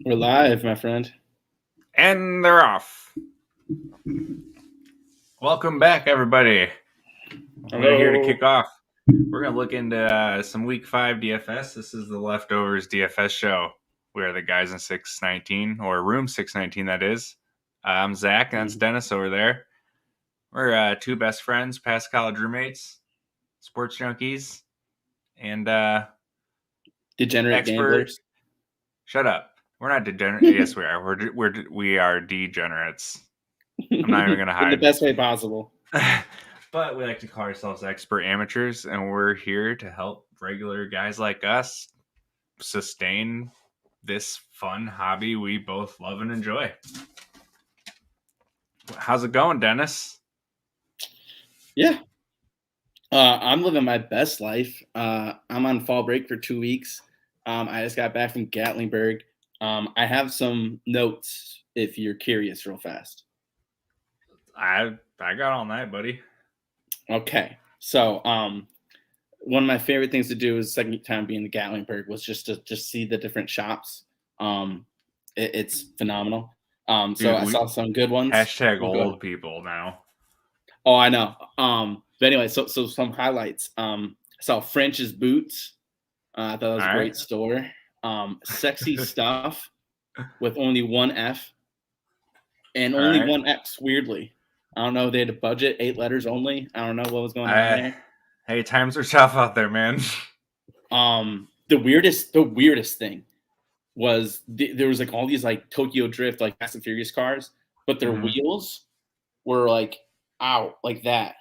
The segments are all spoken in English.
We're live, my friend. And they're off. Welcome back, everybody. We're here to kick off. We're going to look into some Week 5 DFS. This is the Leftovers DFS show. We are the guys in 619, or room 619, that is. I'm Zach, and that's Dennis over there. We're two best friends, past college roommates, sports junkies, and degenerate gamblers. Shut up. We're not degenerate. Yes, we are. We are degenerates. I'm not even going to hide. In the best way possible. But we like to call ourselves expert amateurs, and we're here to help regular guys like us sustain this fun hobby we both love and enjoy. How's it going, Dennis? Yeah. I'm living my best life. I'm on fall break for 2 weeks. I just got back from Gatlinburg. I have some notes if you're curious real fast. I got all night, buddy. Okay. So one of my favorite things to do is second time being in Gatlinburg was just to see the different shops. It's phenomenal. So I saw some good ones. Hashtag old people now. Oh, I know. But anyway, so some highlights. I saw French's Boots. I thought that was a great store. Sexy Stuff with only one F and only one X, weirdly. I don't know. They had a budget, 8 letters only. I don't know what was going on there. Hey, times are tough out there, man. The weirdest thing was there was like all these like Tokyo Drift, like Fast and Furious cars, but their wheels were like out like that.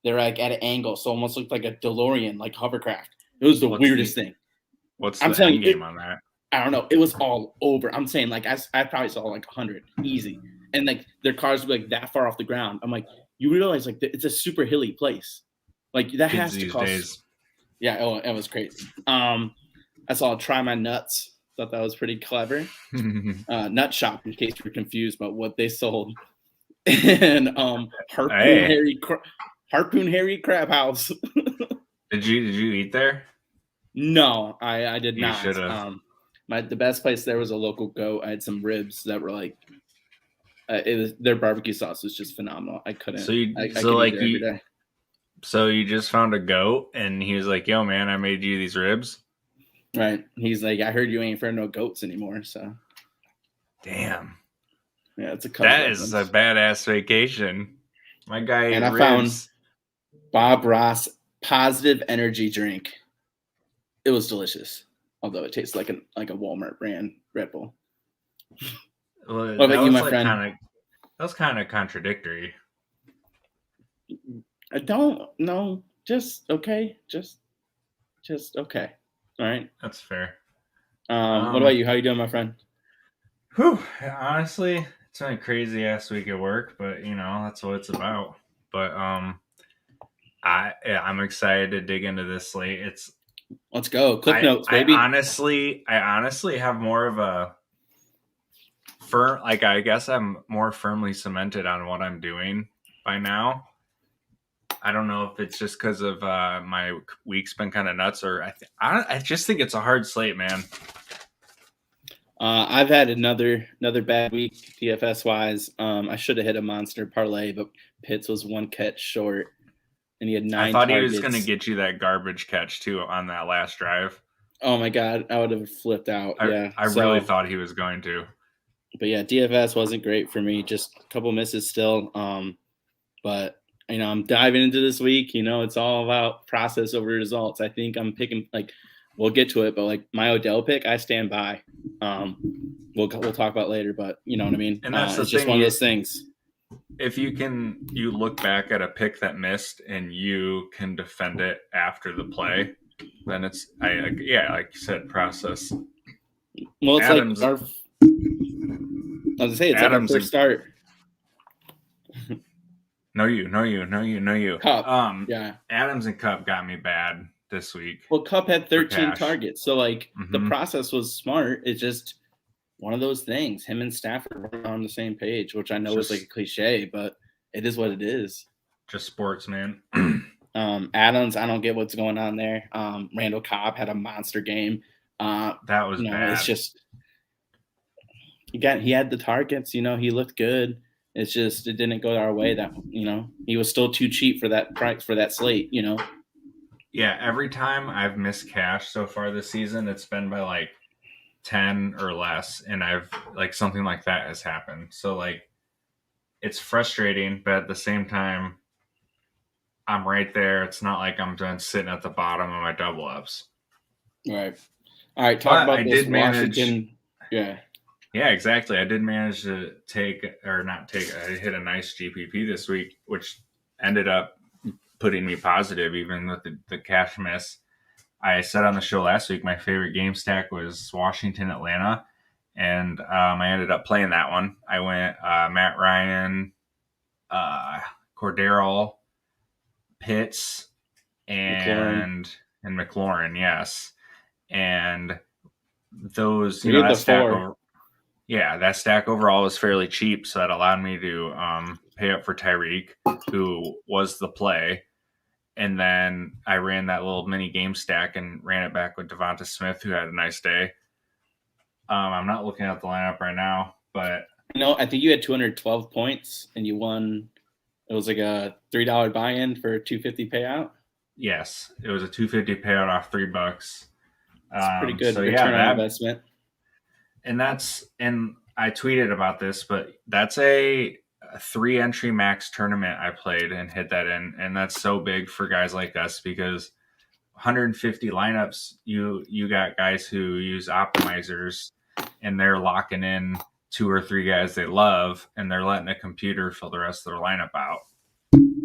They're like at an angle, so almost looked like a DeLorean, like hovercraft. It was the weirdest thing. What's the end game on that? I don't know. It was all over. I'm saying like I probably saw like 100 easy, and like their cars were like that far off the ground. I'm like, you realize like it's a super hilly place, like that has to cost. Days. Yeah, it was crazy. I saw Try My Nuts. Thought that was pretty clever. Nut Shop, in case you're confused about what they sold, and Harpoon Harry Crab House. Did you eat there? No, I did not. You should have. The best place there was a local goat. I had some ribs that were like, their barbecue sauce was just phenomenal. I couldn't. So you just found a goat, and he was like, "Yo, man, I made you these ribs." Right. He's like, "I heard you ain't for no goats anymore." So. Damn. Yeah, it's that is a badass vacation. My guy and I ribs. Found Bob Ross Positive Energy drink. It was delicious, although it tastes like a Walmart brand Red Bull. Well, what about you, my friend? That was kind of contradictory. I don't know. Just okay. Just okay. All right. That's fair. What about you? How you doing, my friend? Whew. Honestly, it's been a crazy ass week at work, but that's what it's about. But I'm excited to dig into this slate. Let's go. Cliff notes, baby. I honestly have more of a firm. Like, I guess I'm more firmly cemented on what I'm doing by now. I don't know if it's just because of my week's been kind of nuts, or I just think it's a hard slate, man. I've had another bad week DFS wise. I should have hit a monster parlay, but Pitts was one catch short, and he had 9 I thought targets. He was going to get you that garbage catch too on that last drive. Oh my god, I would have flipped out. I really thought he was going to. But yeah, DFS wasn't great for me. Just a couple misses still. But I'm diving into this week. It's all about process over results. I think I'm picking we'll get to it, but like my Odell pick, I stand by. We'll talk about later, but you know what I mean. And that's it's just one of those things. If you look back at a pick that missed and you can defend it after the play, then it's like you said, process. Well, it's Adams, like our. I was gonna say it's Adams like our first start. No, you. Cup. Yeah. Adams and Cup got me bad this week. Well, Cup had 13 targets, so the process was smart. It's just one of those things. Him and Stafford were on the same page, which I know is like a cliche, but it is what it is. Just sports, man. Adams, I don't get what's going on there. Randall Cobb had a monster game. That was bad. It's just he had the targets. He looked good. It's just it didn't go our way. That he was still too cheap for that price for that slate. Yeah, every time I've missed cash so far this season, it's been by like 10 or less, and I've like something like that has happened. So like it's frustrating, but at the same time, I'm right there. It's not like I'm done sitting at the bottom of my double ups. Right. All right. Talk about this Washington. Yeah, exactly. I did manage to I hit a nice GPP this week, which ended up putting me positive even with the cash miss. I said on the show last week my favorite game stack was Washington Atlanta, and I ended up playing that one. I went Matt Ryan, Cordero, Pitts, and McLaurin, yes. And those, that stack overall was fairly cheap, so that allowed me to pay up for Tyreek, who was the play. And then I ran that little mini game stack and ran it back with Devonta Smith, who had a nice day. I'm not looking at the lineup right now, but I think you had 212 points and you won. It was like a $3 buy-in for a $250 payout. Yes, it was a $250 payout off $3. It's pretty good return on investment. And I tweeted about this, but that's a 3-entry max tournament I played and hit that in, and that's so big for guys like us because 150 lineups, you got guys who use optimizers and they're locking in 2 or 3 guys they love, and they're letting a computer fill the rest of their lineup out.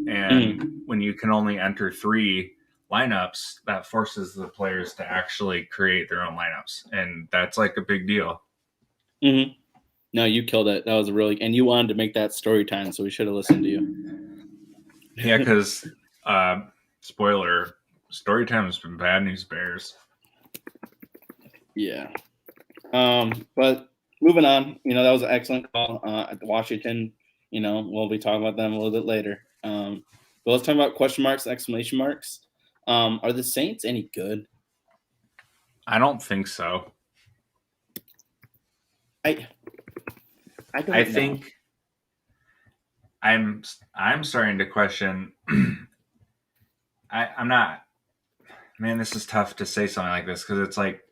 And when you can only enter 3 lineups, that forces the players to actually create their own lineups, and that's like a big deal. Mm-hmm. No, you killed it. That was and you wanted to make that story time, so we should have listened to you. Yeah, because spoiler, story time has been bad news bears. Yeah. But moving on, that was an excellent call at Washington. We'll be talking about them a little bit later. But let's talk about question marks, exclamation marks. Are the Saints any good? I don't think so. I think I'm starting to question. I'm not. Man, this is tough to say something like this because it's like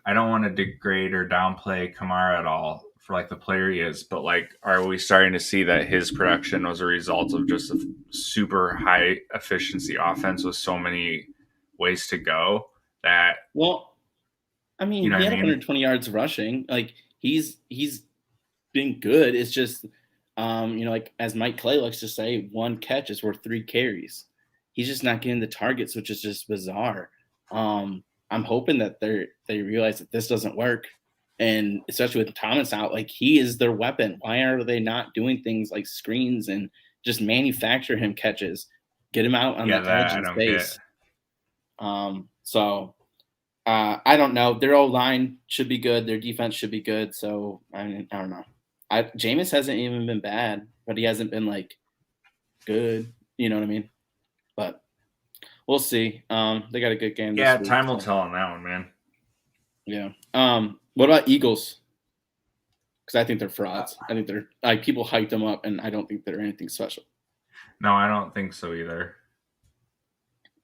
I don't want to degrade or downplay Kamara at all for like the player he is, but like, are we starting to see that his production was a result of just a super high efficiency offense with so many ways to go? That he had 120 yards rushing. Like he's been good. It's just, like as Mike Clay likes to say, 1 catch is worth 3 carries. He's just not getting the targets, which is just bizarre. I'm hoping that they realize that this doesn't work, and especially with Thomas out, like he is their weapon. Why are they not doing things like screens and just manufacture him catches, get him out on the edge of space? I don't know. Their O-line should be good. Their defense should be good. So I don't know. Jameis hasn't even been bad, but he hasn't been like good. You know what I mean? But we'll see. They got a good game. Yeah, time will tell on that one, man. Yeah. What about Eagles? Because I think they're frauds. I think they're like people hyped them up, and I don't think they're anything special. No, I don't think so either.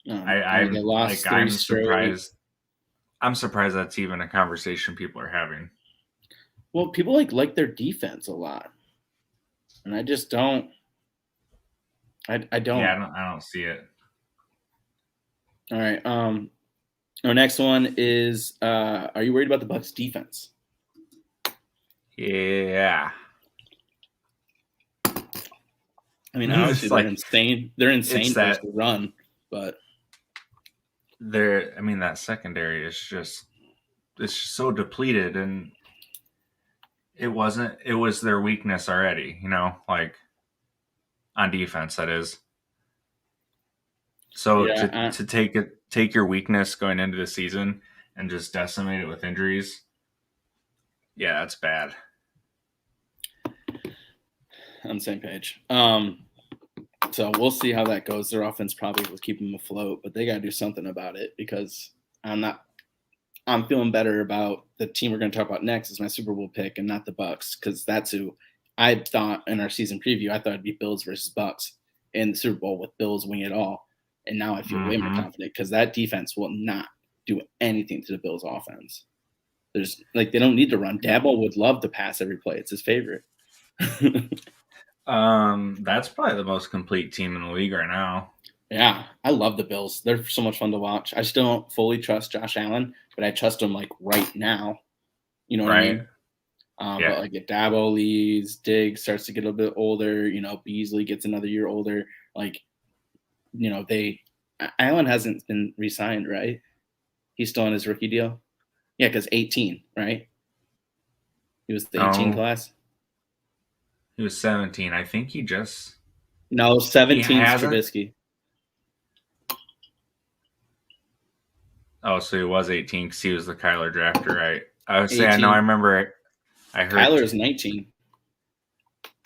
I'm surprised. I'm surprised that's even a conversation people are having. Well, people like their defense a lot, and I just don't. I don't. Yeah, I don't see it. All right. Our next one is: are you worried about the Bucs defense? Yeah. I mean, obviously they're insane. They're insane for the run, but that secondary is just so depleted, and it was their weakness already, like on defense, that is. So to take your weakness going into the season and just decimate it with injuries, yeah, that's bad. On the same page. So we'll see how that goes. Their offense probably will keep them afloat, but they got to do something about it because I'm feeling better about the team we're going to talk about next is my Super Bowl pick and not the Bucks, because that's who I thought in our season preview. I thought it'd be Bills versus Bucks in the Super Bowl with Bills winning it all, and now I feel way more confident because that defense will not do anything to the Bills' offense. There's they don't need to run. Dabo would love to pass every play; it's his favorite. That's probably the most complete team in the league right now. Yeah, I love the Bills. They're so much fun to watch. I still don't fully trust Josh Allen, but I trust him right now. You know what I mean? Yeah. But if Dabo leaves, Diggs starts to get a bit older, Beasley gets another year older. Allen hasn't been re-signed, right? He's still on his rookie deal. Yeah, because 18, right? He was the 18 class. He was 17. I think he just. No, 17 is Trubisky. Oh, so he was 18 because he was the Kyler drafter, right? I was saying, I remember it. I heard Kyler is 19.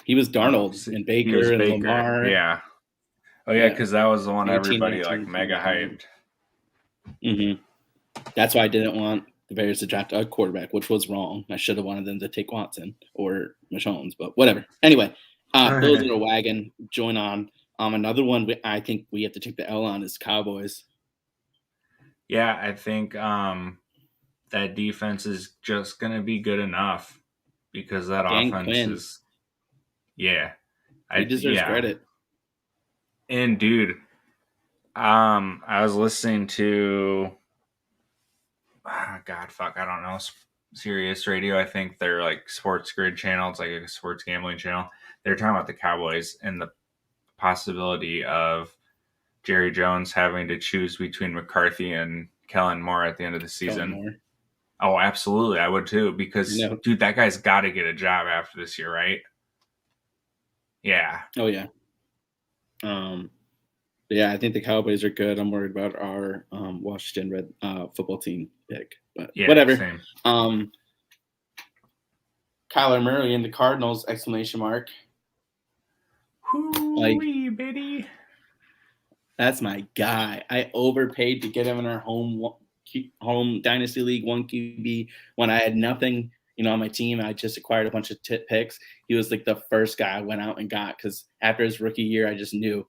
He was Darnold and Baker and Lamar. Yeah. Oh, yeah, because that was the one everybody mega hyped. Mm-hmm. That's why I didn't want the Bears to draft a quarterback, which was wrong. I should have wanted them to take Watson or Mahomes, but whatever. Anyway, Bills in a wagon, join on. Another one I think we have to take the L on is Cowboys. Yeah, I think that defense is just going to be good enough because that offense is. Yeah. He deserves credit. And, dude, I was listening to. I don't know. Sirius Radio, I think they're Sports Grid channel. It's a sports gambling channel. They're talking about the Cowboys and the possibility of Jerry Jones having to choose between McCarthy and Kellen Moore at the end of the season. Oh, absolutely. I would too, because dude, that guy's got to get a job after this year, right? Yeah. Oh yeah. Yeah, I think the Cowboys are good. I'm worried about our Washington Red football team pick, but whatever. Same. Kyler Murray and the Cardinals! Exclamation mark. Hoo-wee, bitty. That's my guy. I overpaid to get him in our home dynasty league 1 QB when I had nothing, on my team. I just acquired a bunch of picks. He was the first guy I went out and got because after his rookie year, I just knew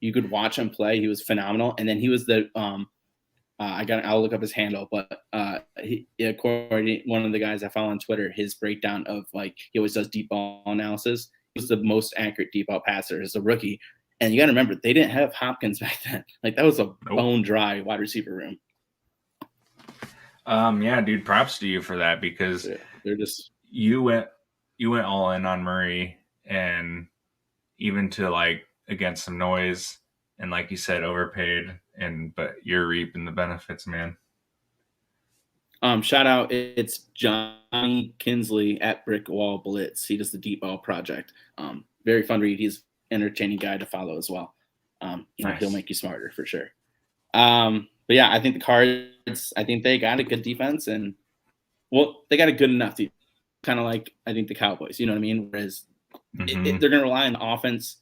you could watch him play. He was phenomenal. And then he was the I'll look up his handle, but according one of the guys I follow on Twitter, his breakdown of he always does deep ball analysis. He was the most accurate deep ball passer as a rookie. And you got to remember, they didn't have Hopkins back then. That was a bone dry wide receiver room. Yeah, dude, props to you for that because they're just you went all in on Murray and even to against some noise and like you said, overpaid but you're reaping the benefits, man. Shout out, it's Johnny Kinsley at Brick Wall Blitz. He does the Deep Ball Project. Very fun read. He's entertaining guy to follow as well. Nice. He'll make you smarter for sure. But yeah, I think the Cards, I think they got a good defense and they got a good enough defense. Kind of I think the Cowboys, you know what I mean? Whereas they're going to rely on the offense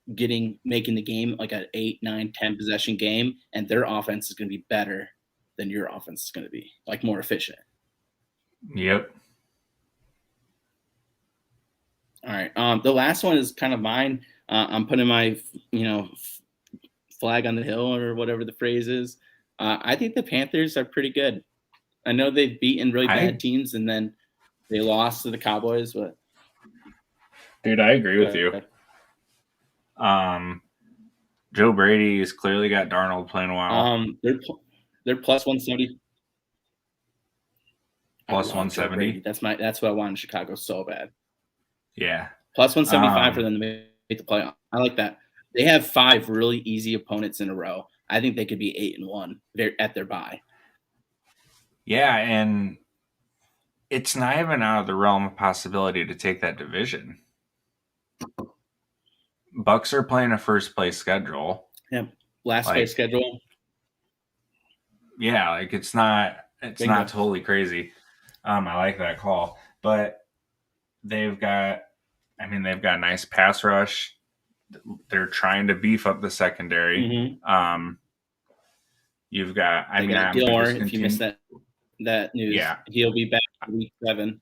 making the game an 8, 9, 10 possession game, and their offense is going to be better than your offense is going to be, more efficient. Yep. All right. The last one is kind of mine. I'm putting my, flag on the hill or whatever the phrase is. I think the Panthers are pretty good. I know they've beaten really bad teams and then they lost to the Cowboys, but. Dude, I agree with you. Joe Brady has clearly got Darnold playing well. They're plus 170. Plus 170. That's what I want in Chicago so bad. Yeah. Plus 175 for them to make the playoff. I like that. They have 5 really easy opponents in a row. I think they could be 8-1. They're at their bye. Yeah, and it's not even out of the realm of possibility to take that division. Bucks are playing a first place schedule. Yeah, last place schedule. Yeah, it's not totally crazy. I like that call, but they've got a nice pass rush. they're trying to beef up the secondary. Mm-hmm. You've got, I mean, I'm Gilmore. just If you missed that news, yeah, he'll be back in week 7.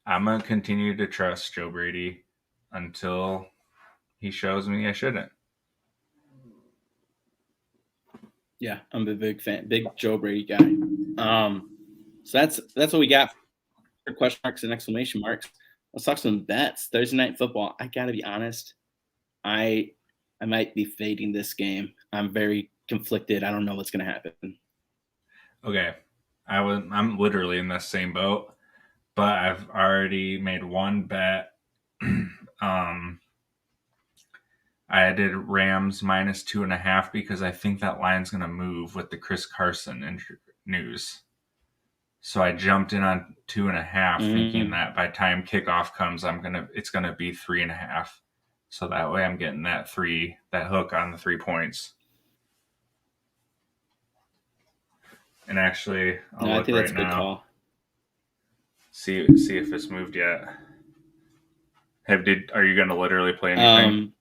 I'm gonna continue to trust Joe Brady until he shows me I shouldn't. Yeah, I'm a big fan, big Joe Brady guy. So that's what we got for question marks and exclamation marks. Let's talk some bets. Thursday night football. I gotta be honest, I might be fading this game. I'm very conflicted. I don't know what's gonna happen. Okay, I'm literally in the same boat, but I've already made one bet. I did Rams minus 2.5 because I think that line's going to move with the Chris Carson news. So I jumped in on 2.5, thinking that by time kickoff comes, it's gonna be 3.5. So that way I'm getting that hook on the 3 points. And actually, I'll look right now. Call. See if it's moved yet. Are you gonna literally play anything?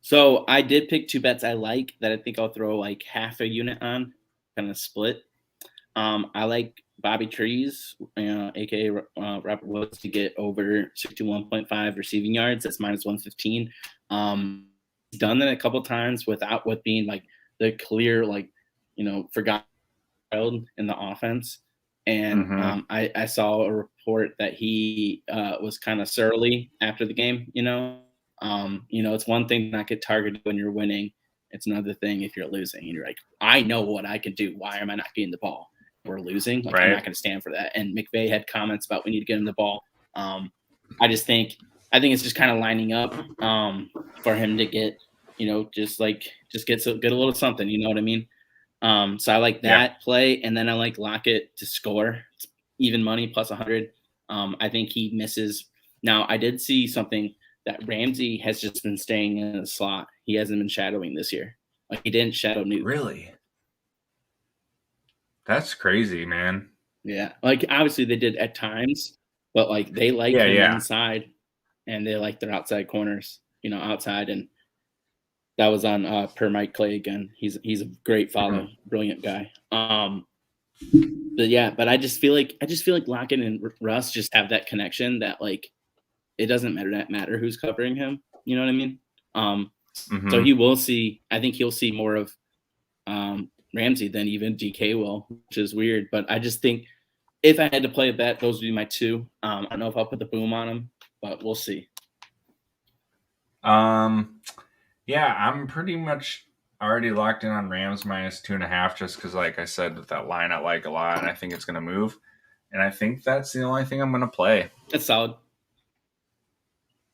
So I did pick 2 bets I like that I think I'll throw like half a unit on, kind of split. I like Bobby Trees, aka Robert Woods, to get over 61.5 receiving yards. That's minus 115. He's done that a couple times with being like the clear, like, forgotten child in the offense. And I saw a report that he was kind of surly after the game. It's one thing to not get targeted when you're winning. It's another thing if you're losing and you're like, I know what I can do. Why am I not getting the ball? We're losing. Like, right. I'm not going to stand for that. And McVay had comments about we need to get him the ball. I think it's just kind of lining up for him to get, just get a little something. You know what I mean? So I like that play, and then I like Lockett to score. It's even money plus 100. I think he misses. Now I did see something that Ramsey has just been staying in the slot. He hasn't been shadowing this year. Like, he didn't shadow Newt. Really? That's crazy, man. Yeah. Like, obviously they did at times, but like they like him inside and they like their outside corners, outside. And that was on per Mike Clay again. He's a great follow, brilliant guy. But I just feel like Lockett and Russ just have that connection that like it doesn't matter who's covering him. You know what I mean? So I think he'll see more of Ramsey than even DK will, which is weird. But I just think if I had to play a bet, those would be my 2. I don't know if I'll put the boom on him, but we'll see. Yeah, I'm pretty much already locked in on Rams minus 2.5 just because, like I said, with that line I like a lot, and I think it's going to move. And I think that's the only thing I'm going to play. That's solid.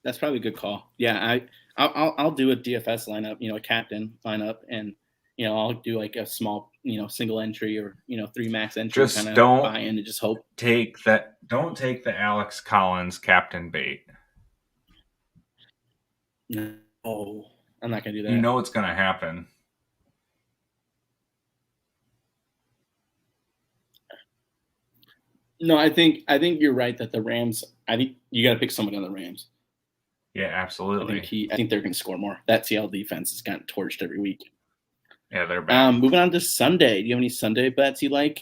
That's probably a good call. Yeah, I'll do a DFS lineup, a captain lineup, and I'll do like a small, single entry or 3 max entry. Just don't buy in and just hope. Don't take the Alex Collins captain bait. No, I'm not gonna do that. You know it's gonna happen. No, I think you're right that the Rams. I think you got to pick somebody on the Rams. Yeah, absolutely. I think they're going to score more. That Seattle defense has gotten torched every week. Yeah, they're bad. Moving on to Sunday. Do you have any Sunday bets you like?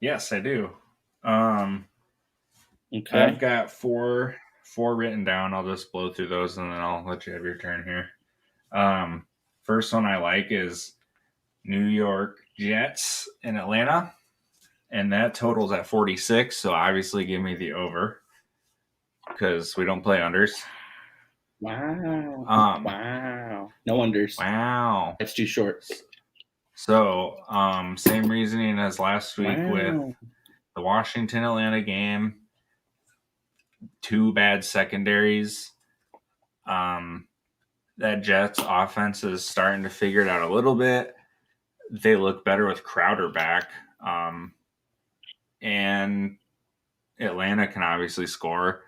Yes, I do. Okay. I've got four written down. I'll just blow through those and then I'll let you have your turn here. First one I like is New York Jets in Atlanta, and that totals at 46. So obviously, give me the over because we don't play unders. Wow. Wow. No unders. Wow. That's too short. So, same reasoning as last week with the Washington-Atlanta game. 2 bad secondaries. That Jets offense is starting to figure it out a little bit. They look better with Crowder back. And Atlanta can obviously score.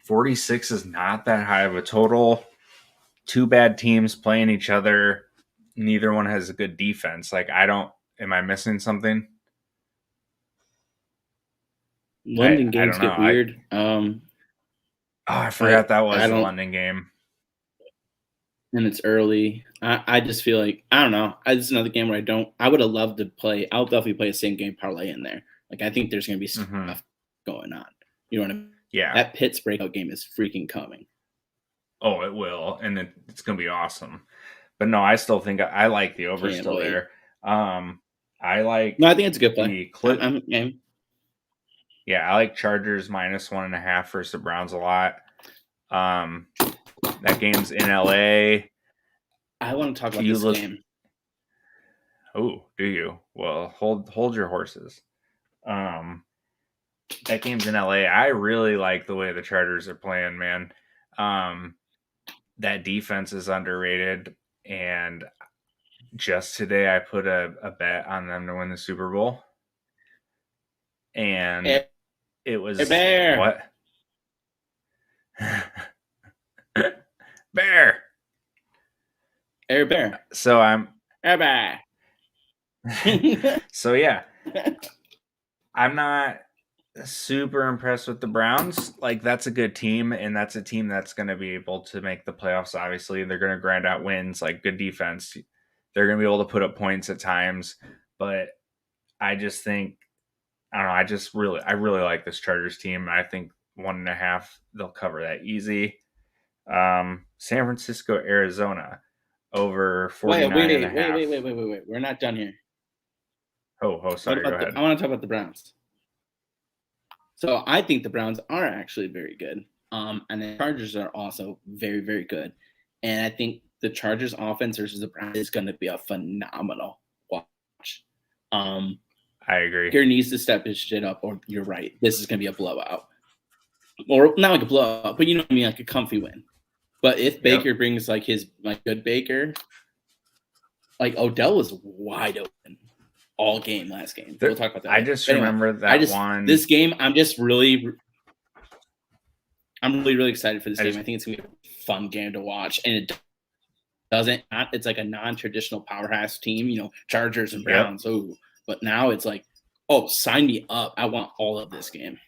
46 is not that high of a total. 2 bad teams playing each other. Neither one has a good defense. Am I missing something? London games get weird. I forgot that was the London game. And it's early. I just feel like, I don't know. This is another game where I would have loved to play. I'll definitely play a same game parlay in there. Like, I think there's going to be stuff going on. You know what I mean? Yeah. That Pitts breakout game is freaking coming. Oh, it will. And it's going to be awesome. But no, I still think I like the over still there. I like. No, I think it's a good play. Yeah, I like Chargers -1.5 versus the Browns a lot. That game's in LA. I want to talk about this game. Oh, do you? Well, hold your horses. That game's in LA. I really like the way the Chargers are playing, man. That defense is underrated, and just today I put a bet on them to win the Super Bowl, and it was what? Bear. Air Bear. So I'm Air Bear. So yeah, I'm not super impressed with the Browns. Like, that's a good team, and that's a team that's going to be able to make the playoffs. Obviously, they're going to grind out wins, like good defense. They're going to be able to put up points at times, but I just think, I don't know. I really like this Chargers team. I think 1.5, they'll cover that easy. San Francisco, Arizona, over 49.5. Wait. We're not done here. Oh, sorry. Go ahead. I want to talk about the Browns. So I think the Browns are actually very good. And the Chargers are also very, very good. And I think the Chargers offense versus the Browns is going to be a phenomenal watch. I agree. Here needs to step his shit up, or you're right. This is going to be a blowout. Or not like a blowout, but you know what I mean, like a comfy win. But if Baker brings like his good Baker, like Odell was wide open all game last game. We'll talk about that. I just remember that one. This game, I'm really excited for this game. I think it's gonna be a fun game to watch, and it's like a non-traditional powerhouse team. Chargers and Browns. Oh, but now it's like, sign me up. I want all of this game.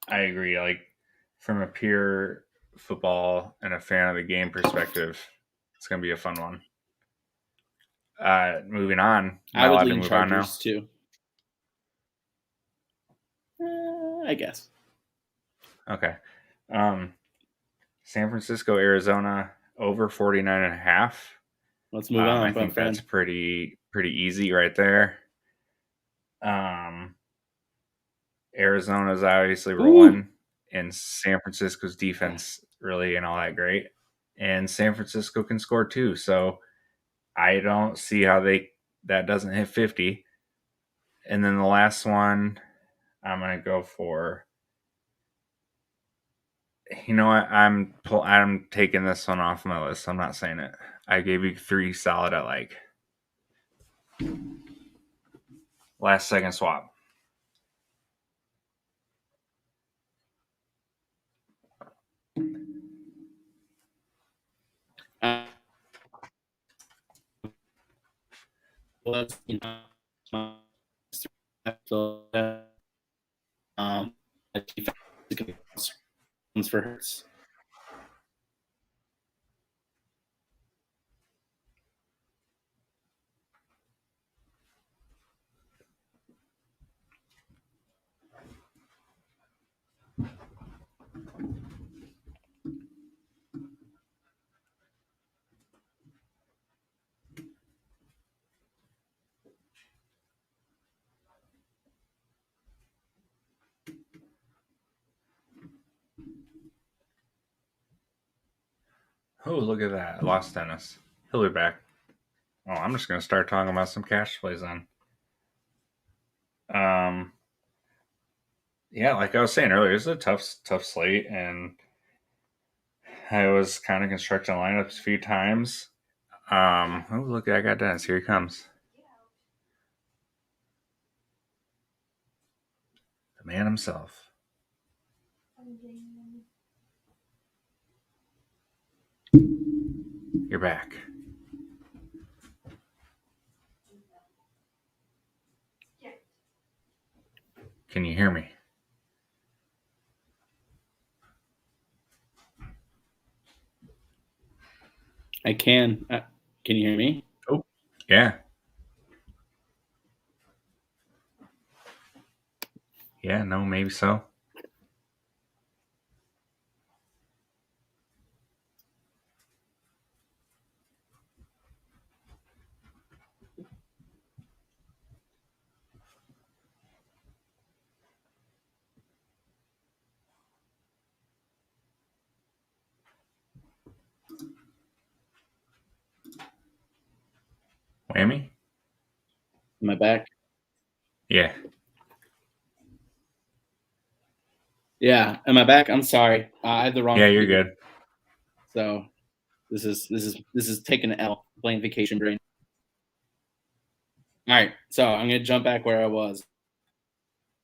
I agree. Like, from a pure football and a fan of the game perspective, it's gonna be a fun one. Moving on. I would lean Chargers too. I guess. Okay. San Francisco, Arizona, over 49.5. Let's move on. I think that's pretty easy right there. Arizona's obviously rolling, and San Francisco's defense really ain't all that great. And San Francisco can score too, so I don't see how that doesn't hit 50. And then the last one, I'm gonna go for. You know what? I'm taking this one off my list. I'm not saying it. I gave you 3 solid I like. Last second swap. For Hurts. Oh, look at that. I lost Dennis. He'll be back. Oh, I'm just going to start talking about some cash plays then. Yeah, like I was saying earlier, it's a tough slate, and I was kind of constructing lineups a few times. Oh, look, I got Dennis. Here he comes. The man himself. You're back. Can you hear me? I can. Can you hear me? Oh, yeah. Yeah, no, maybe so. Whammy? Am I back? Yeah. Yeah. Am I back? I'm sorry. I had the wrong. Yeah, you're good. So this is taking an L, playing vacation brain. All right. So I'm gonna jump back where I was.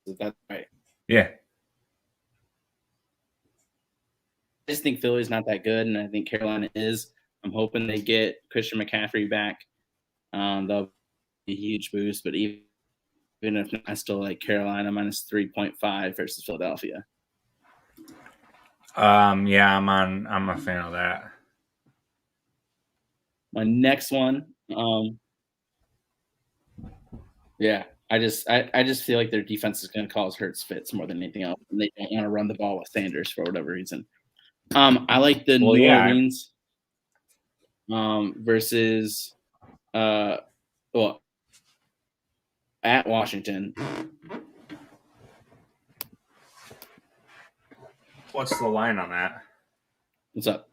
Is that right? Yeah. I just think Philly's not that good, and I think Carolina is. I'm hoping they get Christian McCaffrey back. That'll be a huge boost. But even if not, I still like Carolina minus 3.5 versus Philadelphia. Yeah, I'm a fan of that. My next one, yeah, I just feel like their defense is going to cause Hurts fits more than anything else, and they don't want to run the ball with Sanders for whatever reason. I like the New Orleans versus at Washington. What's the line on that? What's up?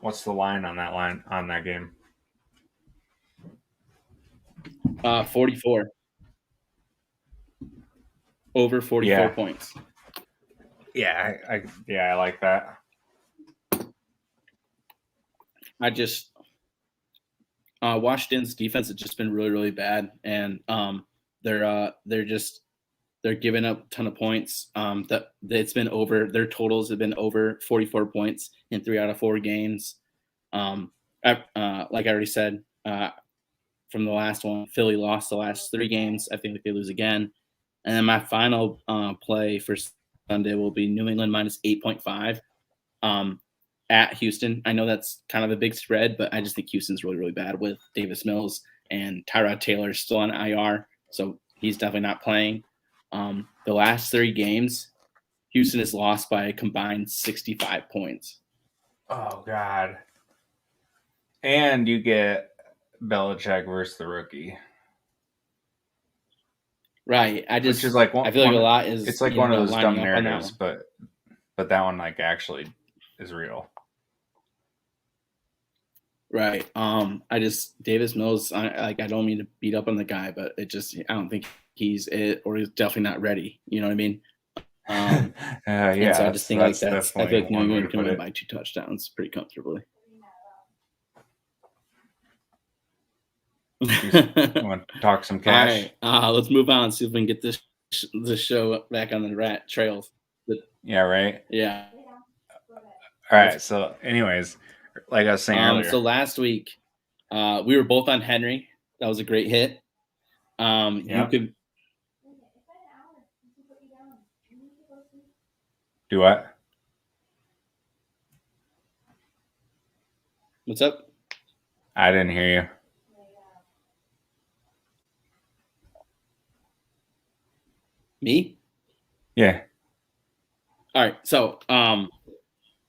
What's the line on that game? 44. Over 44 points. Yeah, I like that. I just Washington's defense has just been really, really bad, and they're giving up a ton of points. That it's been over. Their totals have been over 44 points in 3 out of 4 games. Like I already said, from the last one, Philly lost the last 3 games. I think they lose again. And then my final play for Sunday will be New England minus 8.5 at Houston. I know that's kind of a big spread, but I just think Houston's really, really bad with Davis Mills and Tyrod Taylor still on IR, so he's definitely not playing. The last 3 games, Houston has lost by a combined 65 points. Oh, God. And you get Belichick versus the rookie. Right. Which is like I feel like a lot is it's like one of those dumb narratives, but that one like actually is real. Right. Davis Mills, I don't mean to beat up on the guy, but I don't think he's it, or he's definitely not ready. You know what I mean? Yeah. So I just think I feel like New England can win by 2 touchdowns pretty comfortably. You want to talk some cash? All right, let's move on. See if we can get this show back on the rat trails. Yeah, right. Yeah. All right. So, anyways, like I was saying earlier. So last week, we were both on Henry. That was a great hit. You could do what? What's up? I didn't hear you. Me? Yeah. All right. So,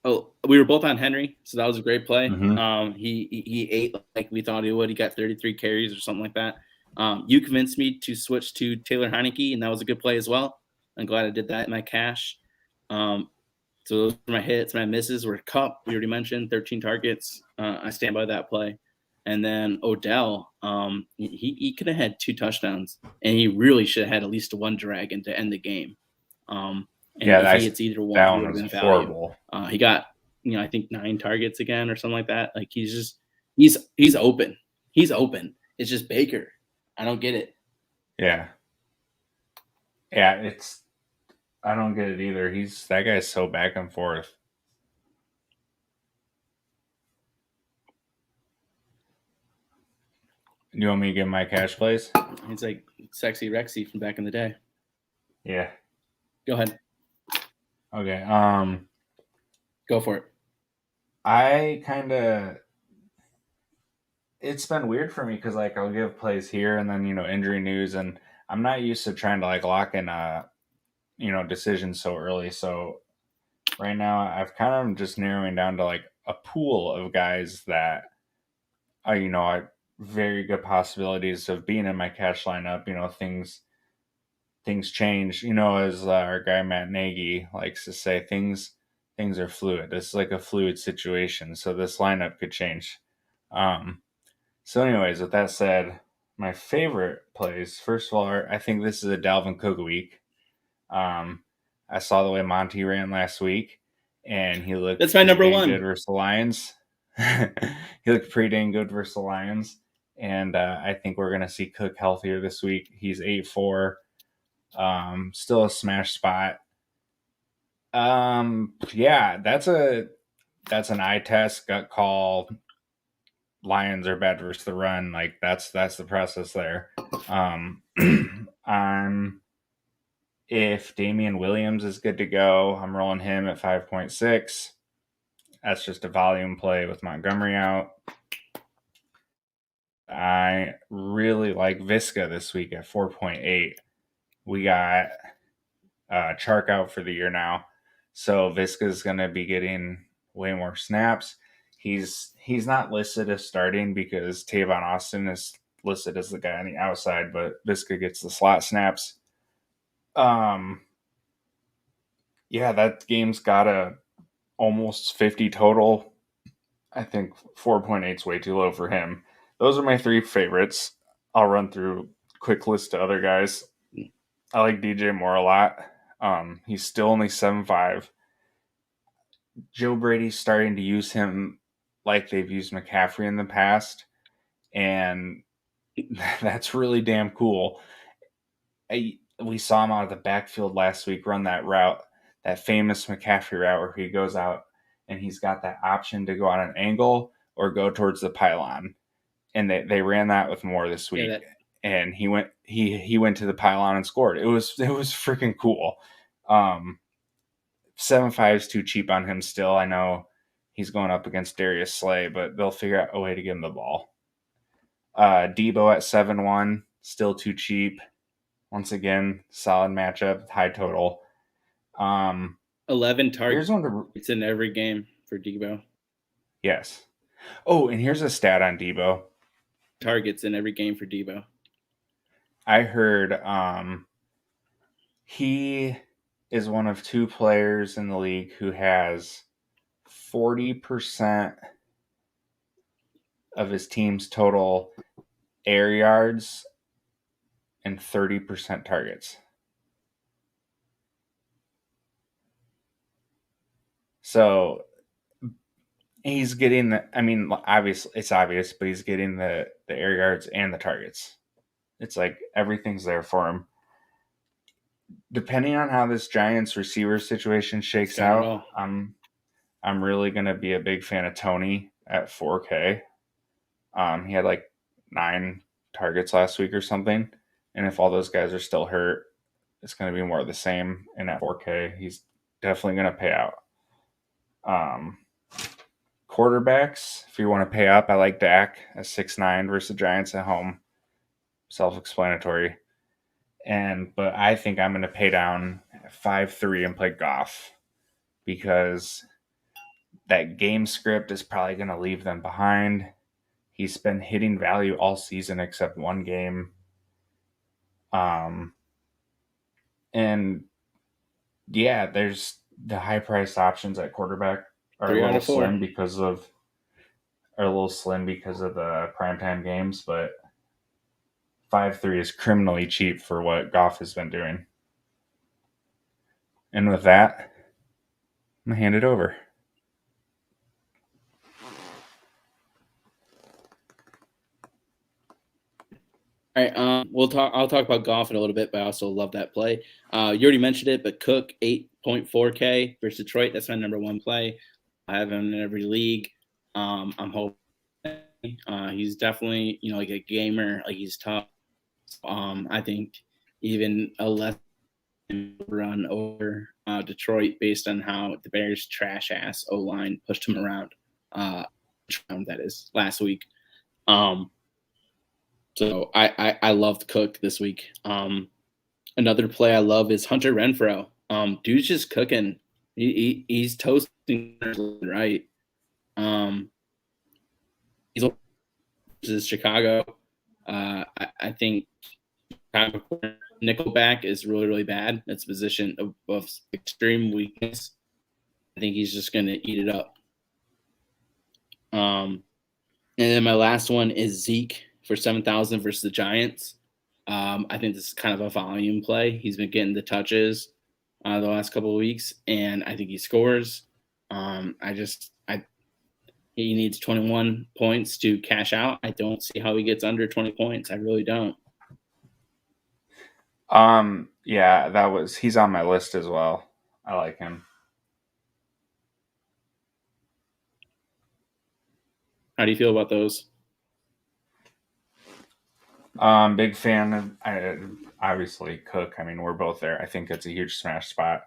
we were both on Henry, so that was a great play. Mm-hmm. He ate like we thought he would. He got 33 carries or something like that. You convinced me to switch to Taylor Heineke, and that was a good play as well. I'm glad I did that in my cash. So those were my hits. My misses were Cup. We already mentioned 13 targets. I stand by that play. And then Odell, he could have had 2 touchdowns, and he really should have had at least 1 dragon to end the game. And if he hits either one, that would one have been was horrible. He got, I think 9 targets again or something like that. Like he's open. He's open. It's just Baker. I don't get it. Yeah. Yeah, I don't get it either. That guy's so back and forth. You want me to give my cash plays? It's like Sexy Rexy from back in the day. Yeah. Go ahead. Okay. Go for it. It's been weird for me because like I'll give plays here and then injury news, and I'm not used to trying to like lock in decisions so early. So right now I've kind of just narrowing down to like a pool of guys that are very good possibilities of being in my cash lineup. Things change. As our guy Matt Nagy likes to say, things are fluid. It's like a fluid situation, so this lineup could change. So, anyways, with that said, my favorite plays. First of all, I think this is a Dalvin Cook week. I saw the way Monty ran last week, and he looked that's my number one good versus the Lions. He looked pretty dang good versus the Lions, and I think we're gonna see Cook healthier this week. He's 8-4, still a smash spot. Yeah, that's an eye test, gut call. Lions are bad versus the run. Like that's the process there. If Damian Williams is good to go, I'm rolling him at 5.6. That's just a volume play with Montgomery out. I really like Visca this week at 4.8. We got Chark out for the year now, so Visca is going to be getting way more snaps. He's not listed as starting because Tavon Austin is listed as the guy on the outside, but Visca gets the slot snaps. Yeah, that game's got a almost 50 total. I think 4.8 is way too low for him. Those are my three favorites. I'll run through a quick list of other guys. I like DJ Moore a lot. He's still only 7.5. Joe Brady's starting to use him like they've used McCaffrey in the past, and that's really damn cool. We saw him out of the backfield last week run that route, that famous McCaffrey route where he goes out and he's got that option to go on an angle or go towards the pylon. And they ran that with Moore this week. And he went to the pylon and scored. It was freaking cool. 7.5 is too cheap on him still. I know he's going up against Darius Slay, but they'll figure out a way to give him the ball. Debo at 7.1, still too cheap. Once again, solid matchup, high total. 11 targets in every game for Debo. Yes. Oh, and here's a stat on Debo. Targets in every game for Debo. I heard he is one of two players in the league who has 40% of his team's total air yards and 30% targets. So he's getting it's obvious, but he's getting the air yards and the targets. It's like everything's there for him. Depending on how this Giants receiver situation shakes out, I'm really gonna be a big fan of Tony at 4K. He had like 9 targets last week or something, and if all those guys are still hurt, it's gonna be more of the same. And at 4K, he's definitely gonna pay out. Quarterbacks, if you want to pay up, I like Dak at 6.9 versus the Giants at home. Self-explanatory. But I think I'm going to pay down at 5.3 and play Goff because that game script is probably going to leave them behind. He's been hitting value all season except one game. And yeah, there's the high-priced options at quarterback are a little slim because of the primetime games, but 5.3 is criminally cheap for what Goff has been doing. And with that, I'm gonna hand it over. All right, I'll talk about Goff in a little bit, but I also love that play. You already mentioned it, but Cook 8.4K versus Detroit. That's my number one play. I have him in every league. I'm hoping he's definitely like a gamer. Like he's tough. I think even a less run over Detroit based on how the Bears' trash ass O line pushed him around. That is last week. So I loved Cook this week. Another play I love is Hunter Renfro. Dude's just cooking. He's toasting right. He's versus Chicago. I think Nickelback is really, really bad. It's a position of extreme weakness. I think he's just going to eat it up. And then my last one is Zeke for 7,000 versus the Giants. I think this is kind of a volume play. He's been getting the touches the last couple of weeks, and I think he scores. He needs 21 points to cash out. I don't see how he gets under 20 points. I really don't. Yeah, he's on my list as well. I like him. How do you feel about those? Big fan of obviously Cook. I mean, we're both there. I think it's a huge smash spot.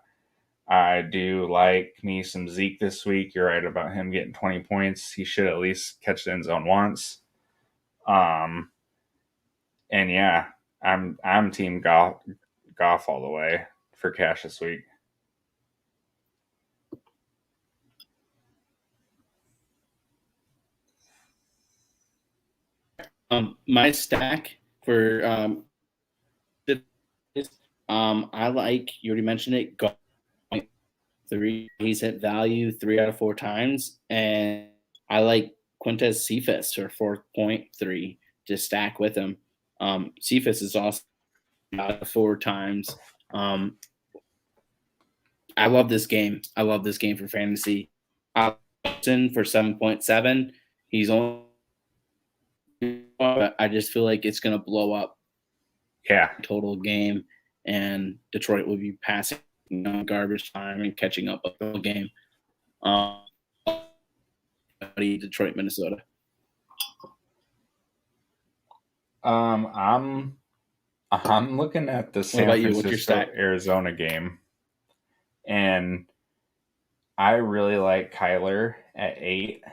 I do like me some Zeke this week. You're right about him getting 20 points. He should at least catch the end zone once. And yeah, I'm team Goff all the way for cash this week. My stack for I like, you already mentioned it, Goff 3. He's hit value 3 out of 4 times, and I like Quintez Cephas for 4.3 to stack with him. Cephas is also out of 4 times. I love this game. I love this game for fantasy. For 7.7. He's only, but I just feel like it's going to blow up. Yeah, total game, and Detroit will be passing garbage time and catching up the whole game. Detroit, Minnesota. I'm looking at the San Francisco Arizona game, and I really like Kyler at 8.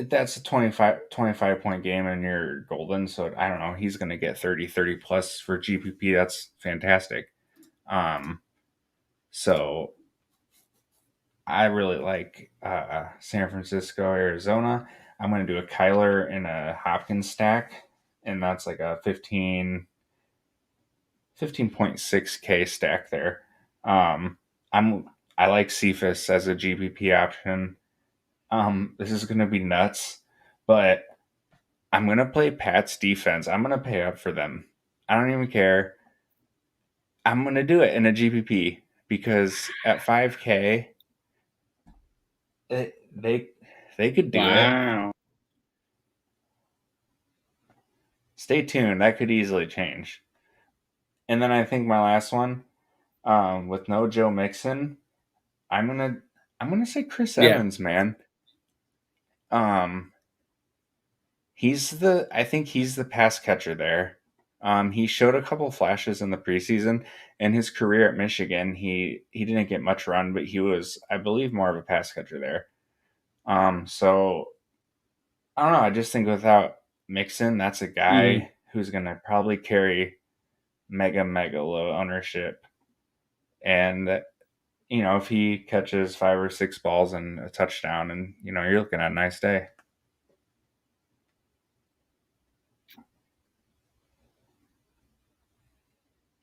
That's a 25 point game, and you're golden. So I don't know. He's going to get 30 plus for GPP. That's fantastic. So I really like San Francisco, Arizona. I'm going to do a Kyler and a Hopkins stack, and that's like a 15.6K stack there. I like Cephas as a GPP option. This is going to be nuts, but I'm going to play Pat's defense. I'm going to pay up for them. I don't even care. I'm going to do it in a GPP because at 5K, they could do it. Stay tuned. That could easily change. And then I think my last one, with no Joe Mixon, I'm gonna say Chris Evans, man. I think he's the pass catcher there. He showed a couple flashes in the preseason. In his career at Michigan, he didn't get much run, but he was, I believe, more of a pass catcher there. So I don't know. I just think without Mixon, that's a guy who's gonna probably carry mega low ownership, and if he catches 5 or 6 balls and a touchdown, and you're looking at a nice day.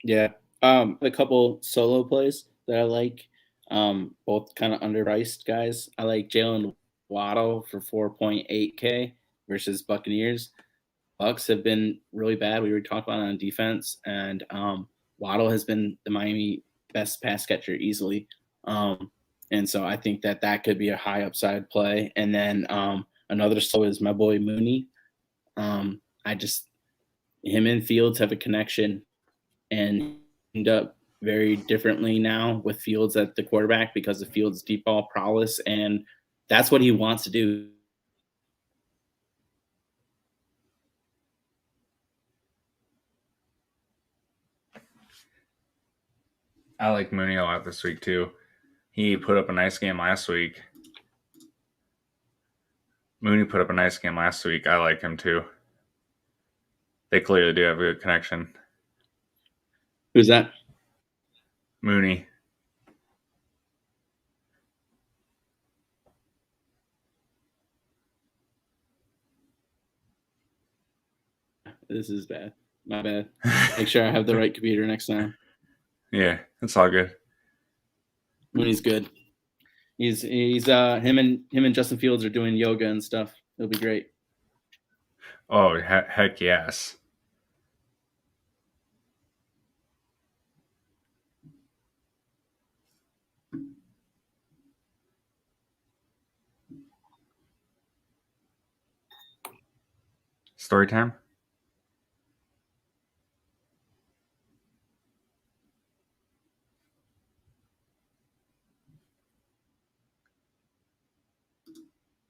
Yeah. A couple solo plays that I like, both kind of underpriced guys. I like Jalen Waddle for 4.8K versus Buccaneers. Bucks have been really bad. We were talking about on defense, and Waddle has been the Miami best pass catcher easily. And so I think that could be a high upside play. And then another solo is my boy Mooney. Him and Fields have a connection, and end up very differently now with Fields at the quarterback because of Fields' deep ball prowess, and that's what he wants to do. I like Mooney a lot this week too. He put up a nice game last week. Mooney put up a nice game last week. I like him too. They clearly do have a good connection. Who's that? Mooney. This is bad. My bad. Make sure I have the right computer next time. Yeah, it's all good. Mooney's good. He's him and Justin Fields are doing yoga and stuff. It'll be great. Oh, heck yes. Story time?